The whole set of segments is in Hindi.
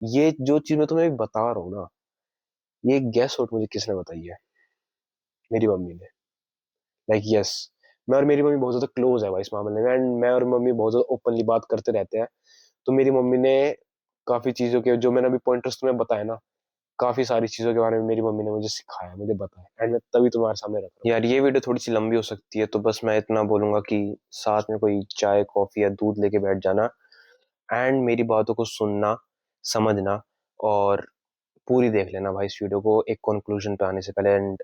ये जो चीज मैं तुम्हें बता रहा हूँ ना, ये गेस आउट मुझे किसने बताई है? मेरी मम्मी ने। लाइक यस, मैं और मेरी मम्मी बहुत ज्यादा क्लोज है भाई इस मामले में, एंड मैं और मम्मी बहुत ज्यादा ओपनली बात करते रहते हैं। तो मेरी मम्मी ने काफी चीजों के जो मैंने अभी पॉइंटर्स तुम्हें बताया ना, काफी सारी चीजों के बारे में मेरी मम्मी ने मुझे सिखाया, मुझे बताया, एंड मैं तभी तुम्हारे सामने रख रहा हूँ। यार ये वीडियो थोड़ी सी लंबी हो सकती है, तो बस मैं इतना बोलूंगा कि साथ में कोई चाय कॉफी या दूध लेके बैठ जाना, एंड मेरी बातों को सुनना, समझना, और पूरी देख लेना भाई इस वीडियो को एक कंक्लूजन पे आने से पहले। एंड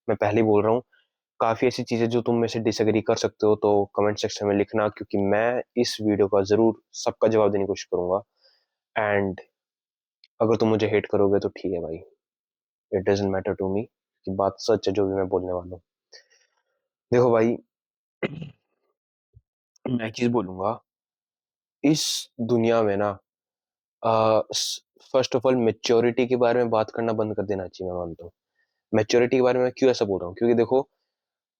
मैं पहले ही बोल रहा हूँ, काफी ऐसी चीजें जो तुम में से डिसएग्री कर सकते हो तो कमेंट सेक्शन में लिखना, क्योंकि मैं इस वीडियो का जरूर सबका जवाब देने की कोशिश करूंगा। एंड अगर तुम मुझे हेट करोगे तो ठीक है भाई, it doesn't matter to me, कि बात सच है जो भी मैं बोलने वाला हूँ। देखो भाई, मैं एक चीज बोलूंगा, इस दुनिया में ना, फर्स्ट ऑफ ऑल मेच्योरिटी के बारे में बात करना बंद कर देना चाहिए, मैं मानता हूँ। मेच्योरिटी के बारे में मैं क्यों ऐसा बोल रहा हूँ, क्योंकि देखो,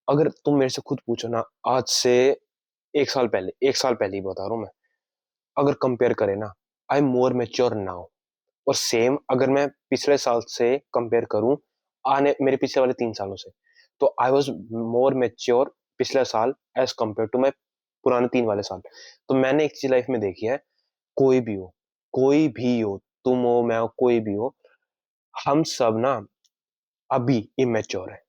अगर तुम मेरे से खुद पूछो ना, आज से 1 साल पहले ही बता रहा हूँ मैं, अगर कंपेयर करें ना, I am more mature now. और सेम अगर मैं पिछले साल से कंपेयर करूं, आने मेरे पिछले वाले 3 सालों से, तो आई वॉज मोर मेच्योर पिछले साल एज कंपेयर टू माई पुराने 3 वाले साल। तो मैंने एक चीज लाइफ में देखी है, कोई भी हो, कोई भी हो, तुम हो, मैं हो, कोई भी हो, हम सब ना अभी इमेच्योर है।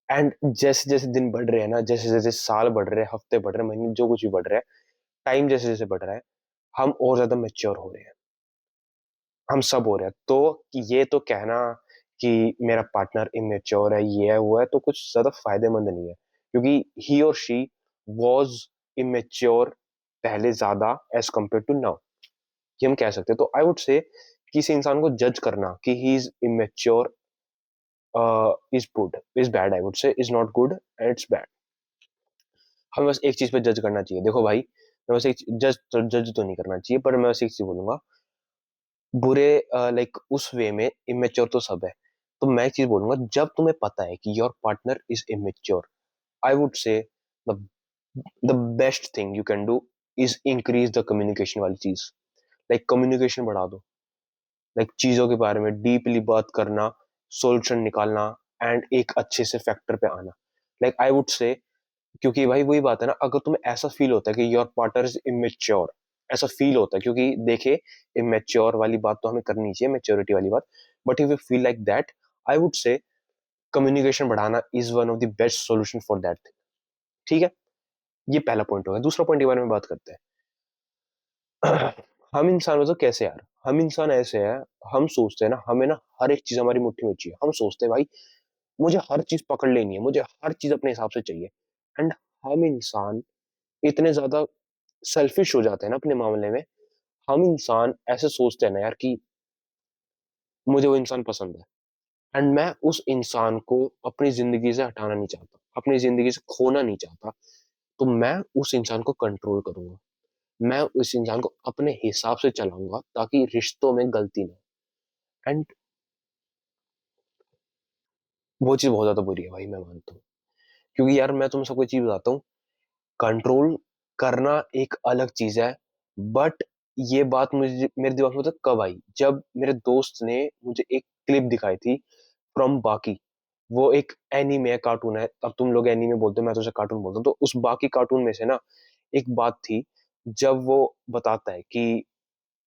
एंड जैसे जैसे दिन बढ़ रहे हैं ना, जैसे जैसे साल बढ़ रहे हैं, हफ्ते बढ़ रहे हैं, महीने जो कुछ भी बढ़ रहा है, टाइम जैसे जैसे बढ़ रहा है, हम और ज्यादा मेच्योर हो रहे हैं। हम सब हो रहे हैं। तो ये तो कहना कि मेरा पार्टनर इमेच्योर है, ये है वो है, तो कुछ ज्यादा फायदेमंद नहीं है, क्योंकि ही और शी वॉज इमेच्योर पहले ज्यादा एज कम्पेयर टू नाउ, ये हम कह सकते हैं। तो आई वुड से किसी इंसान को जज करना कि he is immature is good, is bad, I would से is not good, it's bad. हमें बस एक चीज पे जज करना चाहिए। देखो भाई, मैं बस एक जज जज तो नहीं करना चाहिए, पर मैं बस एक चीज बोलूंगा, बुरे लाइक उस वे में इमेच्योर तो सब है। तो मैं एक चीज बोलूंगा, जब तुम्हें पता है कि your partner is immature, I would से the the best thing you can do is increase the communication वाली चीज। लाइक कम्युनिकेशन बढ़ा दो, लाइक चीजों के बारे में डीपली बात करना, सॉल्यूशन निकालना, एंड एक अच्छे से फैक्टर पे आना। लाइक आई वुड से, क्योंकि भाई वही बात है ना, अगर तुम्हें ऐसा फील होता है कि योर पार्टनर इज इमेच्योर, ऐसा फील होता है, क्योंकि देखे, इमेच्योर वाली बात तो हमें करनी चाहिए, मेच्योरिटी वाली बात, but if you feel like that, I would say communication बढ़ाना is one of the best solution for that thing. ठीक है, ये पहला पॉइंट हो गया। दूसरा पॉइंट के बारे में बात करते हैं। हम इंसान मतलब कैसे यार, हम इंसान ऐसे हैं, हम सोचते हैं ना, हमें ना हर एक चीज हमारी मुट्ठी में चाहिए। हम सोचते हैं भाई, मुझे हर चीज पकड़ लेनी है, मुझे हर चीज अपने हिसाब से चाहिए। एंड हम इंसान इतने ज्यादा सेल्फिश हो जाते हैं ना अपने मामले में। हम इंसान ऐसे सोचते हैं ना यार कि मुझे वो इंसान पसंद है, एंड मैं उस इंसान को अपनी जिंदगी से हटाना नहीं चाहता, अपनी जिंदगी से खोना नहीं चाहता। तो मैं उस इंसान को कंट्रोल करूंगा, मैं उस इंसान को अपने हिसाब से चलाऊंगा, ताकि रिश्तों में गलती ना हो। एंड वो चीज बहुत ज्यादा बुरी है भाई, मैं मानता हूँ। क्योंकि यार मैं तुम सबको एक चीज बताता हूँ, कंट्रोल करना एक अलग चीज है, बट ये बात मुझे मेरे दिमाग में तो कब आई, जब मेरे दोस्त ने मुझे एक क्लिप दिखाई थी फ्रॉम बाकी। वो एक एनीमे कार्टून है, अब तुम लोग एनीमे बोलते हो, मैं तो उसे कार्टून बोलता हूँ। तो उस बाकी कार्टून में से ना एक बात थी, जब वो बताता है कि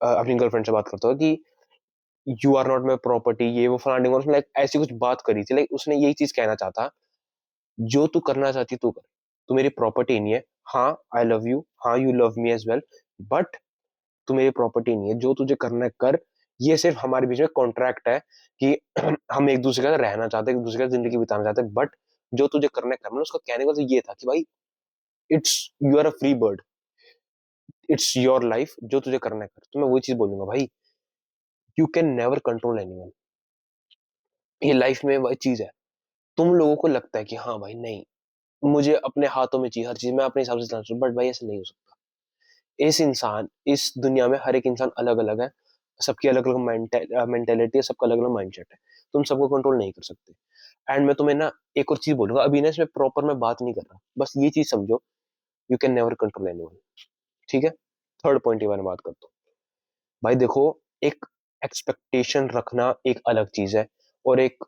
अपनी गर्लफ्रेंड से बात करता है कि you are not my property, ये वो फलाने, उसने लाइक ऐसी कुछ बात करी थी, लाइक उसने यही चीज कहना चाहता, जो तू करना चाहती तू कर, तू मेरी प्रॉपर्टी नहीं है। हाँ, आई लव यू, हाँ you love me as well, but तू मेरी प्रॉपर्टी नहीं है, जो तुझे करना है कर। ये सिर्फ हमारे बीच में कॉन्ट्रैक्ट है कि हम एक दूसरे का रहना चाहते हैं, एक दूसरे का जिंदगी बिताना चाहते हैं, बट जो तुझे करना है करना। उसका कहने का तो ये था कि भाई, it's, you are a free bird, it's your life, जो तुझे करना है कर। तो मैं वही चीज बोलूंगा भाई, you can never control anyone. ये लाइफ में वही चीज है, तुम लोगों को लगता है कि हाँ भाई नहीं, मुझे अपने हाथों में चाहिए हर चीज, मैं अपने हिसाब से चलाना चाहूँ, बट भाई ऐसा नहीं हो सकता। इस दुनिया में हर एक इंसान अलग अलग है, सबकी अलग अलग मेंटेलिटी है, सबका अलग अलग माइंडसेट है। तुम सबको कंट्रोल नहीं कर सकते। एंड मैं तुम्हें ना एक और चीज बोलूंगा, अभी ना इसमें प्रॉपर मैं बात नहीं कर रहा, बस ये चीज समझो, you can never control anyone. ठीक है, थर्ड पॉइंट के बारे में बात करता हूँ। भाई देखो, एक एक्सपेक्टेशन रखना एक अलग चीज है, और एक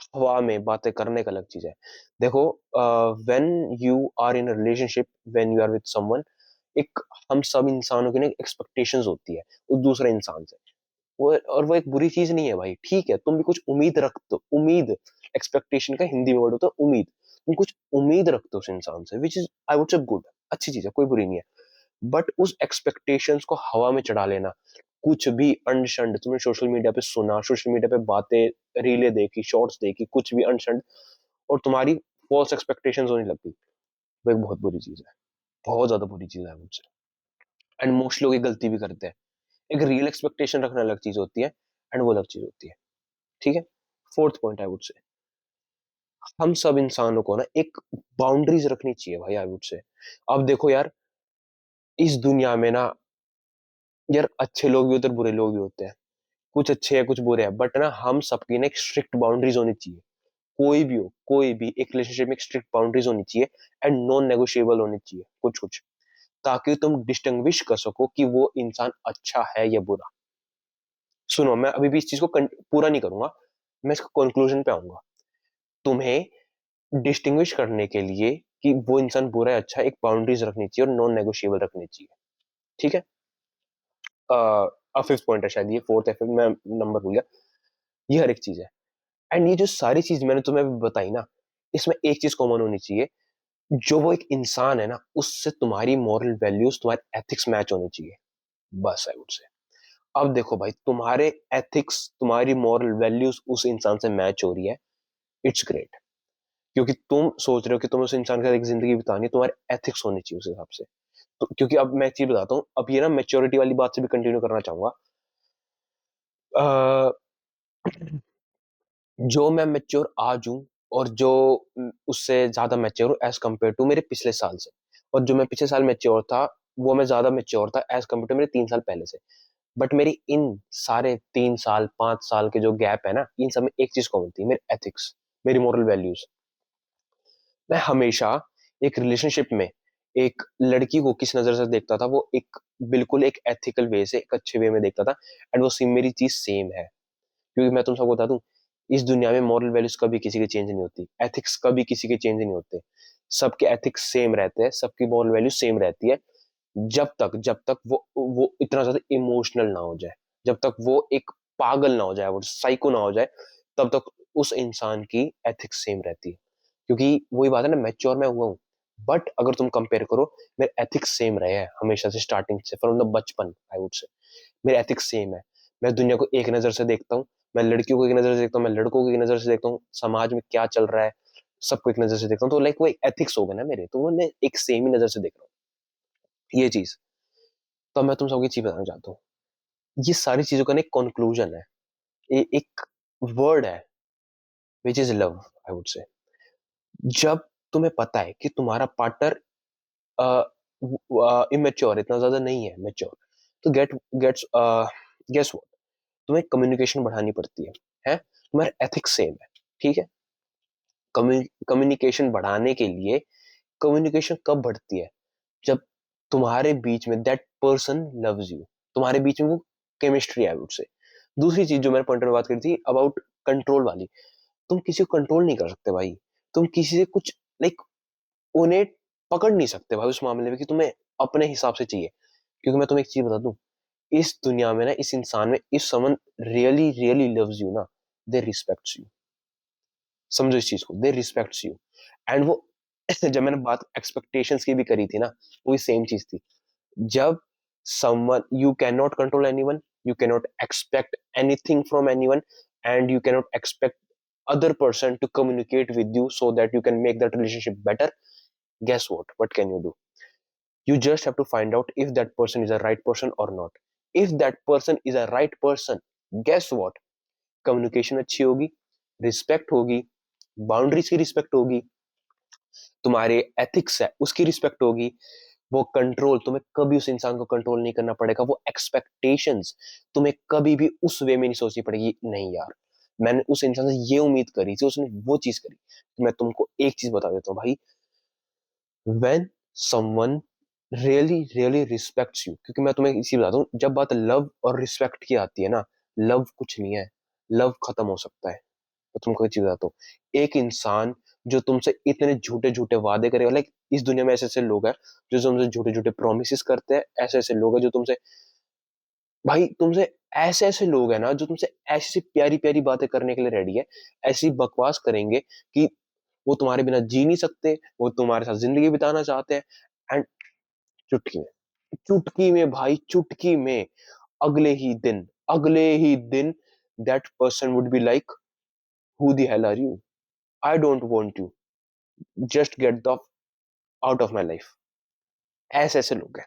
हवा में बातें करने का अलग चीज है। देखो, when you are in relationship, when you are with someone, एक हम सब इंसानों की ना एक्सपेक्टेशंस होती है उस दूसरे इंसान से। वो, और वो एक बुरी चीज नहीं है भाई, ठीक है, तुम भी कुछ उम्मीद रखते हो, उम्मीद, एक्सपेक्टेशन का हिंदी में वर्ड होता है उम्मीद। तुम कुछ उम्मीद रखते हो उस इंसान से, विच इज आई वुड से गुड, अच्छी चीज है, कोई बुरी नहीं है। बट उस एक्सपेक्टेशंस को हवा में चढ़ा लेना, कुछ भी अनशंड तुमने सोशल मीडिया पे सुना, सोशल मीडिया पे बातें, रीलें देखी, शॉर्ट्स देखी, कुछ भी अनशंड, और तुम्हारी फॉल्स एक्सपेक्टेशंस होने लग गई, वो एक बहुत बुरी चीज है, बहुत ज्यादा बुरी चीज है मुझसे। एंड मोस्ट लोग ये गलती भी करते हैं। एक रियल एक्सपेक्टेशन रखना अलग चीज होती है, एंड वो अलग चीज होती है, ठीक है। फोर्थ पॉइंट आई वुड से, हम सब इंसानों को ना एक बाउंड्रीज रखनी चाहिए भाई, आई वुड से। अब देखो यार, इस दुनिया में ना यार, अच्छे लोग भी होते हैं, बुरे लोग भी होते हैं, कुछ अच्छे हैं कुछ बुरे हैं, बट ना हम सबकी ना एक स्ट्रिक्ट बाउंड्रीज होनी चाहिए। कोई भी हो, कोई भी, एक रिलेशनशिप में एक स्ट्रिक्ट बाउंड्रीज होनी चाहिए, एंड नॉन नेगोशिएबल होनी चाहिए कुछ कुछ, ताकि तुम डिस्टिंग्विश कर सको कि वो इंसान अच्छा है या बुरा। सुनो, मैं अभी भी इस चीज को पूरा नहीं करूंगा, मैं इसका कंक्लूजन पे आऊंगा। तुम्हें डिस्टिंग्विश करने के लिए कि वो इंसान बुरा है अच्छा है, एक बाउंड्रीज रखनी चाहिए और नॉन नेगोशिएबल रखनी चाहिए, ठीक है। फिफ्थ पॉइंट है शायद ये, फोर्थ या फिफ्थ, मैं नंबर भूल गया। ये हर एक चीज है, एंड ये जो सारी चीज मैंने तुम्हें अभी बताई ना, इसमें एक चीज कॉमन होनी चाहिए, जो वो एक इंसान है ना, उससे तुम्हारी मॉरल वैल्यूज, तुम्हारे एथिक्स मैच होने चाहिए, बस आई वुड से। अब देखो भाई, तुम्हारे एथिक्स, तुम्हारी मॉरल वैल्यूज उस इंसान से मैच हो रही है, इट्स ग्रेट। क्योंकि तुम सोच रहे हो कि तुम्हें उस इंसान के साथ एक जिंदगी बितानी है, तुम्हारे एथिक्स होनी चाहिए उस हिसाब से। तो क्योंकि अब मैं एक चीज बताता हूँ, अब ये ना मेच्योरिटी वाली बात से भी कंटिन्यू करना चाहूंगा। अ, जो मैं मेच्योर आज हूँ, और जो उससे ज्यादा मेच्योर हूँ एज कम्पेयर टू मेरे पिछले साल से, और जो मैं पिछले साल मेच्योर था, वो मैं ज्यादा मेच्योर था एज कम्पेयर टू मेरे 3 साल पहले से। बट मेरी इन सारे 3 साल 5 साल के जो गैप है ना, इन सब में एक चीज कॉमन थी, मेरे एथिक्स, मेरी मोरल वैल्यूज। मैं हमेशा एक रिलेशनशिप में एक लड़की को किस नजर से देखता था, वो एक बिल्कुल एक एथिकल वे से, एक अच्छे वे में देखता था, एंड वो सेम मेरी चीज सेम है। क्योंकि मैं तुम सबको बता दूं, इस दुनिया में मॉरल वैल्यूज कभी किसी के चेंज नहीं होती, एथिक्स कभी किसी के चेंज नहीं होते, सबके एथिक्स सेम रहते हैं, सबकी मॉरल वैल्यू सेम रहती है, जब तक वो इतना ज्यादा इमोशनल ना हो जाए, जब तक वो एक पागल ना हो जाए, वो साइको ना हो जाए, तब तक उस इंसान की एथिक्स सेम रहती है। क्योंकि वही बात है ना, मैच्योर मैं हुआ हूँ, बट अगर तुम कंपेयर करो, मेरे एथिक्स सेम रहे हैं हमेशा से, स्टार्टिंग से, फ्रॉम द बचपन आई वुड से, मेरे एथिक्स सेम है। मैं दुनिया को एक नजर से देखता हूँ, मैं लड़कियों को एक नजर से देखता हूँ, मैं लड़कों को एक नजर से देखता हूँ, समाज में क्या चल रहा है सबको एक नजर से देखता हूँ, तो लाइक वो एक एथिक्स हो गए ना मेरे, तो वो मैं एक सेम ही नजर से देख रहा हूँ, ये चीज। तो मैं तुम सबको चीज बताना चाहता हूँ, ये सारी चीजों का ना एक कंक्लूजन है, ये एक वर्ड है, which is love, I would से। जब तुम्हें पता है कि तुम्हारा पार्टनर इमेच्योर, इतना ज्यादा नहीं है मेच्योर, तो गेट्स गेस व्हाट, तुम्हें कम्युनिकेशन बढ़ानी पड़ती है, तुम्हारे एथिक्स सेम है, ठीक है। कम्युनिकेशन बढ़ाने के लिए, कम्युनिकेशन कब बढ़ती है, जब तुम्हारे बीच में दैट पर्सन लव्स यू, तुम्हारे बीच में वो केमिस्ट्री है, आई वुड से। दूसरी चीज जो मैंने पॉइंट में बात करी थी अबाउट कंट्रोल वाली, तुम किसी को कंट्रोल नहीं कर सकते भाई, तुम किसी से कुछ लाइक उन्हें पकड़ नहीं सकते भाई उस मामले में कि तुम्हें अपने हिसाब से चाहिए। क्योंकि मैं तुम्हें एक चीज बता दूं, इस दुनिया में ना, इस इंसान में, if someone really really loves you ना, दे रिस्पेक्ट्स यू, समझो इस चीज को, दे रिस्पेक्ट्स यू। एंड वो जब मैंने बात एक्सपेक्टेशंस की भी करी थी ना, वो सेम चीज थी। जब someone, you cannot control anyone, you cannot expect anything from anyone, and you cannot expect other person to communicate with you so that you can make that relationship better. Guess what can you do? You just have to find out if that person is a right person or not. If that person is a right person, guess what, communication अच्छी होगी, रिस्पेक्ट होगी, बाउंड्रीज की रिस्पेक्ट होगी, तुम्हारे एथिक्स है उसकी रिस्पेक्ट होगी, वो कंट्रोल, तुम्हें कभी उस इंसान को कंट्रोल नहीं करना पड़ेगा, वो एक्सपेक्टेशंस तुम्हें कभी भी उस वे में नहीं सोचनी पड़ेगी, नहीं यार मैंने उस इंसान से ये उम्मीद करी थी, उसने वो चीज करी। तो मैं तुमको एक चीज बता देता हूँ भाई, when someone really really respects you, क्योंकि मैं तुम्हें इसी बताता हूँ, जब बात लव और रिस्पेक्ट की आती है ना, लव कुछ नहीं है, लव खत्म हो सकता है। तो तुमको एक चीज बताता हूँ, एक इंसान जो तुमसे इतने झूठे झूठे वादे करेगा, लाइक इस दुनिया में ऐसे ऐसे लोग हैं जो तुमसे झूठे झूठे प्रोमिस करते हैं, ऐसे ऐसे लोग हैं जो तुमसे, भाई तुमसे, ऐसे ऐसे लोग हैं ना जो तुमसे ऐसी ऐसी प्यारी प्यारी बातें करने के लिए रेडी है, ऐसी बकवास करेंगे कि वो तुम्हारे बिना जी नहीं सकते, वो तुम्हारे साथ जिंदगी बिताना चाहते हैं। एंड चुटकी में, चुटकी में भाई, चुटकी में, अगले ही दिन that person would be like, who the hell are you, I don't want you, just get the out of my life. ऐसे ऐसे लोग हैं।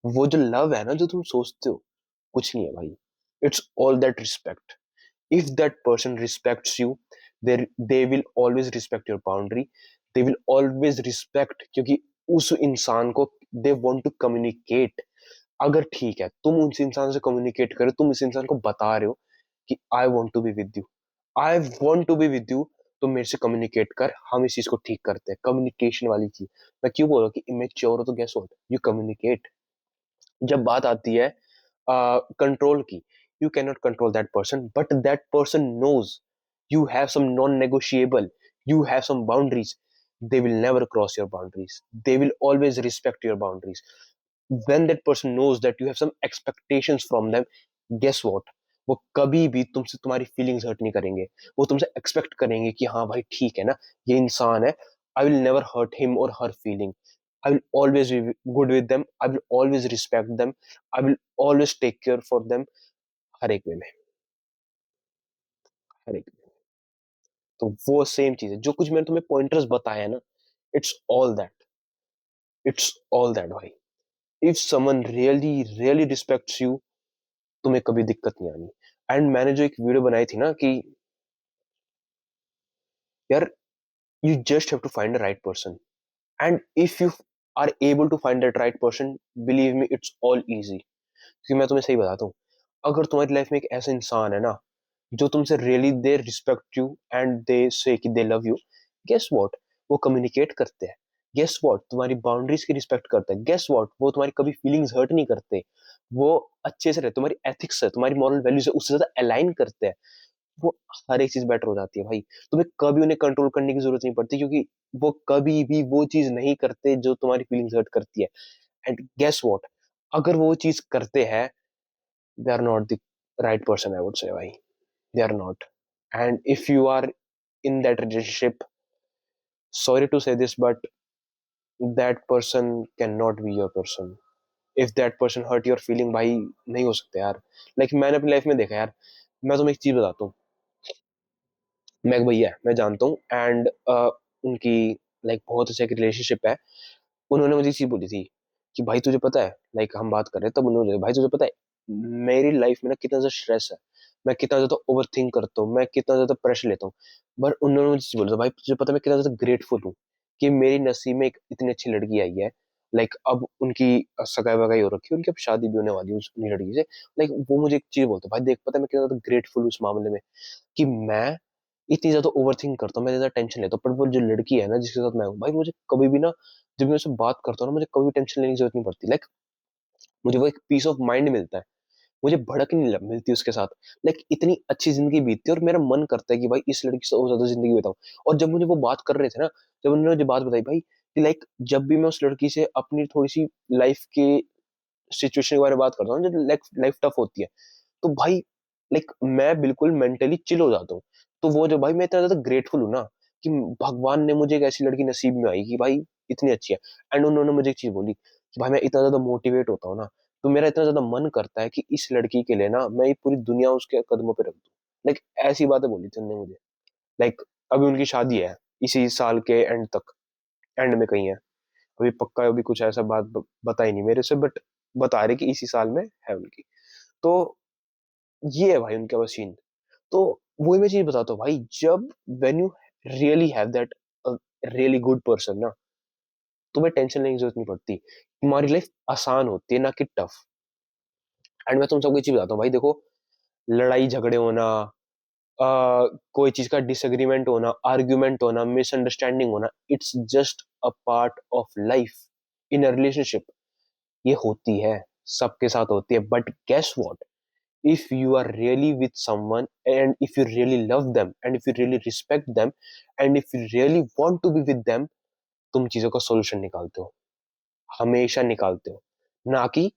वो जो लव है ना जो तुम सोचते हो, कुछ नहीं है भाई, it's all that respect. if that person respects you, they will always respect your boundary, they will always respect, क्योंकि उस इंसान को they want to communicate। अगर ठीक है तुम उस इंसान से कम्युनिकेट करो, तुम इस इंसान को बता रहे हो कि I want to be with you, I want to be with you, तो मेरे से कम्युनिकेट कर, हम इस चीज को ठीक करते हैं। कम्युनिकेशन वाली चीज, मैं क्यों बोल रहा हूँ कि इमेच्योर हो, तो गेस व्हाट, यू कम्युनिकेट। जब बात आती है कंट्रोल की, you can not control that person, but that person knows you have some non negotiable, you have some boundaries, they will never cross your boundaries, they will always respect your boundaries। when that person knows that you have some expectations from them, guess what, वो कभी भी तुमसे तुम्हारी फीलिंग्स हर्ट नहीं करेंगे। वो तुमसे एक्सपेक्ट करेंगे कि हाँ भाई ठीक है ना, ये इंसान है, I will never hurt him और हर feeling, I will always be good with them, I will always respect them, I will always take care for them, हर एक वे में, हर एक वे में। तो वो सेम चीज है, जो कुछ मैंने तुम्हें पॉइंटर्स बताया है ना, it's all that, it's all that भाई। If someone really really respects you, तुम्हें कभी दिक्कत नहीं आनी। एंड मैंने जो एक वीडियो बनाई थी ना कि यार, you just have to find the right person, and if you are able to find that right person, believe me it's all easy. क्योंकि मैं तुम्हें सही बताता हूँ, अगर तुम्हारी लाइफ में एक ऐसा इंसान है ना जो तुमसे really they respect you and they say that they love you, guess what, वो कम्युनिकेट करते हैं, गेस व्हाट, तुम्हारी बाउंड्रीज की रिस्पेक्ट करते हैं, गेस व्हाट, वो तुम्हारी कभी फीलिंग्स हर्ट नहीं करते, वो अच्छे से रहते, तुम्हारी एथिक्स है, तुम्हारी मॉरल वैल्यूज है उससे ज्यादा अलाइन करते हैं, वो हर एक चीज बेटर हो जाती है भाई। तुम्हें कभी उन्हें कंट्रोल करने की जरूरत नहीं पड़ती, क्योंकि वो कभी भी वो चीज नहीं करते जो तुम्हारी फीलिंग्स हर्ट करती है। एंड गेस व्हाट, अगर वो चीज करते हैं, they are not the right person, I would say भाई, they are not। and if you are in that relationship, sorry to say this, but that person cannot be your person। if that person hurt your feeling, भाई नहीं हो सकते यार। मैंने अपनी लाइफ में देखा यार, मैं तुम्हें एक चीज बताता हूँ, मैं एक भैया है, मैं जानता हूँ, एंड उनकी बहुत अच्छे एक रिलेशनशिप है। उन्होंने मुझे एक चीज बोली थी कि भाई तुझे पता है, हम बात कर रहे हैं तब उन्होंने बोला, भाई तुझे पता है मेरी लाइफ में ना कितना ज्यादा स्ट्रेस है, मैं कितना ज्यादा ओवर थिंक करता हूँ, मैं कितना ज्यादा प्रेशर लेता हूँ। बट उन्होंने मुझे बोला था, भाई तुझे पता है मैं कितना ज्यादा ग्रेटफुल हूँ कि मेरी नसीब में एक इतनी अच्छी लड़की आई है। अब उनकी सगाई वगाई हो रखी है, उनकी अब शादी भी होने वाली है उस लड़की से। वो मुझे एक चीज बोलते भाई देख, पता है मैं कितना ज्यादा ग्रेटफुल हूँ उस मामले में, कि मैं इतनी ज्यादा ओवर थिंक करता हूँ, मैं ज्यादा टेंशन लेता हूँ, पर वो जो लड़की है ना जिसके साथ मैं हूँ भाई, मुझे कभी भी ना, जब मैं उससे बात करता हूँ ना, मुझे कभी भी टेंशन लेने की जरूरत नहीं पड़ती। मुझे वो एक पीस ऑफ माइंड मिलता है, मुझे भड़क नहीं मिलती उसके साथ। इतनी अच्छी जिंदगी बीतती है, और मेरा मन करता है कि भाई इस लड़की से और ज्यादा जिंदगी बिताऊं। और जब मुझे वो बात कर रहे थे ना, जब उन्होंने मुझे बात बताई भाई कि जब भी मैं उस लड़की से अपनी थोड़ी सी लाइफ के सिचुएशन के बारे में बात करता हूँ, जो लाइफ टफ होती है, तो भाई मैं बिल्कुल मेंटली चिल हो जाता हूँ। तो वो जो भाई, मैं इतना ज्यादा ग्रेटफुल हूँ ना कि भगवान ने मुझे एक ऐसी लड़की नसीब में आई कि भाई इतनी अच्छी है। एंड उन्होंने मुझे एक चीज बोली कि भाई मैं इतना ज्यादा मोटिवेट होता हूँ ना, तो मेरा इतना ज्यादा मन करता है कि इस लड़की के लिए ना मैं ये पूरी दुनिया उसके कदमों पे रख दूं। ऐसी बातें बोली थी उन्होंने मुझे। अभी उनकी शादी है इसी साल के एंड तक, एंड में कहीं है, अभी पक्का अभी कुछ ऐसा बात बता ही नहीं मेरे से, बट बता रहे कि इसी साल में है उनकी। तो ये है भाई उनका मशीन। तो वही मैं चीज बताता हूँ भाई, जब when you really have that really good person ना, तुम्हें टेंशन लेने की जरूरत नहीं पड़ती, तुम्हारी लाइफ आसान होती है ना कि टफ। एंड मैं तुम सबको एक चीज बताता हूँ भाई, देखो, लड़ाई झगड़े होना, कोई चीज का डिसएग्रीमेंट होना, आर्ग्यूमेंट होना, मिसअंडरस्टैंडिंग होना, it's just a part of life in a relationship. ये होती है, सबके साथ होती है, but guess what, if you are really with someone, and if you really love them, and if you really respect them, and if you really want to be with them, तुम चीजों का सोल्यूशन निकालते हो, हमेशा निकालते हो। ना कि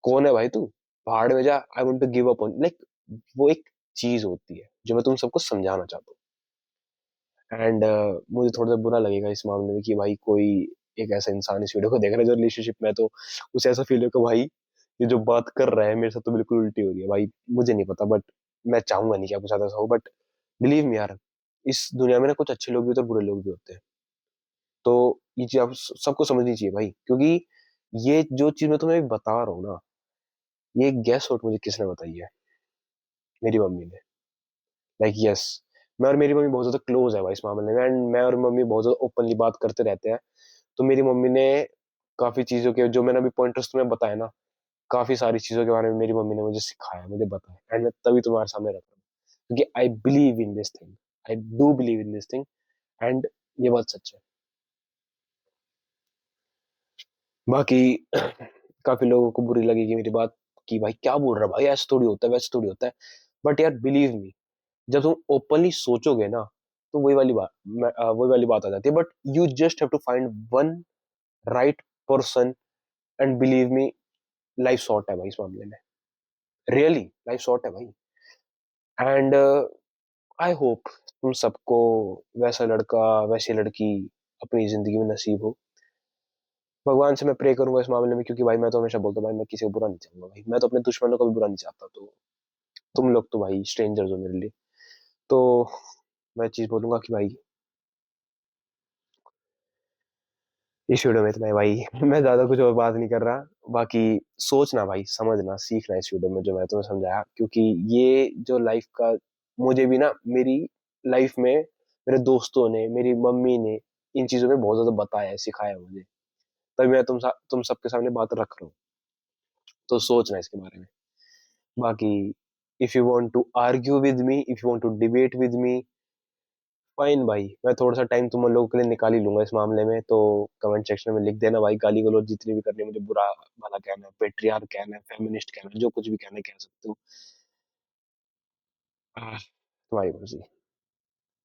कौन है भाई तू, पहाड़ में जा, I want to give up on, like वो एक चीज होती है जो मैं तुम सबको समझाना चाहता हूँ। एंड मुझे थोड़ा सा बुरा लगेगा इस मामले में कि भाई कोई एक ऐसा इंसान इस वीडियो को देख रहा है जो रिलेशनशिप में है, तो उसे ऐसा फील होगा भाई ये जो बात कर रहा है मेरे साथ तो बिल्कुल उल्टी हो रही है। भाई मुझे नहीं पता, बट मैं चाहूंगा नहीं कि आपके साथ ऐसा हो, बट बिलीव मी यार, इस दुनिया में ना कुछ अच्छे लोग भी होते हैं, बुरे लोग भी होते हैं। तो ये चीज आप सबको समझनी चाहिए भाई, क्योंकि ये जो चीज मैं तुम्हें बता रहा हूँ ना, ये गैस आउट मुझे किसने बताई है, मेरी मम्मी ने। लाइक यस, मैं और मेरी मम्मी बहुत ज्यादा क्लोज है भाई इस मामले में, एंड मैं और मम्मी बहुत ज्यादा ओपनली बात करते रहते हैं। तो मेरी मम्मी ने काफी चीजों के जो मैंने अभी पॉइंटर्स तुम्हें बताया ना, काफी सारी चीजों के बारे में मेरी मम्मी ने मुझे सिखाया, मुझे बताया, एंड मैं तभी तुम्हारे सामने रख रहा हूँ, क्योंकि I believe in this thing, I do believe in this thing, and ये बात सच है। बाकी काफी लोगों को बुरी लगेगी मेरी बात कि भाई क्या बोल रहा है भाई, ऐसा थोड़ी होता है, वैसे थोड़ी होता है। बट यार बिलीव मी, जब तुम ओपनली सोचोगे ना, तो वही वाली बात आ जाती है। But you just have to find one right person, and believe me, life short है भाई इस मामले में, रियली लाइफ शॉर्ट है भाई। एंड आई होप तुम सबको वैसा लड़का, वैसी लड़की अपनी जिंदगी में नसीब हो। भगवान से मैं प्रे करूंगा इस मामले में, क्योंकि भाई मैं तो हमेशा बोलता हूँ भाई, मैं किसी को बुरा नहीं चाहूंगा भाई, मैं तो अपने दुश्मनों को भी बुरा नहीं चाहता। तो तुम लोग तो भाई स्ट्रेंजर्स हो मेरे लिए। तो मैं चीज बोलूंगा कि भाई इस वीडियो में इतना ही भाई। मैं ज्यादा कुछ और बात नहीं कर रहा। बाकी सोचना भाई, समझना, सीखना इस वीडियो में जो मैं तुम्हें समझाया, क्योंकि ये जो लाइफ का, मुझे भी ना मेरी लाइफ में मेरे दोस्तों ने, मेरी मम्मी ने इन चीजों में बहुत ज्यादा बताया है, सिखाया है मुझे। तभी मैं तुम सबके सामने बात रख रहा हूँ। तो सोचना इसके बारे में। बाकी if you want to argue with me, if you want to debate with me, fine भाई, मैं थोड़ा सा टाइम तुम लोगों के लिए निकाल ही लूंगा इस मामले में। तो कमेंट सेक्शन में लिख देना भाई, गाली गलौज जितनी भी करनी है, मुझे बुरा भला कहना है, पेट्रियार्क कहना है, फेमिनिस्ट कहना है, जो कुछ भी कहना है कह सकते हो। तुम्हारी मर्जी।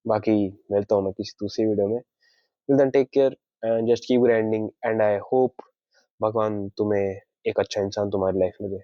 बाकी मिलता हूँ मैं किसी दूसरी वीडियो में। Till then take care and just keep grinding, and I hope भगवान तुम्हें एक अच्छा इंसान तुम्हारी लाइफ में दे।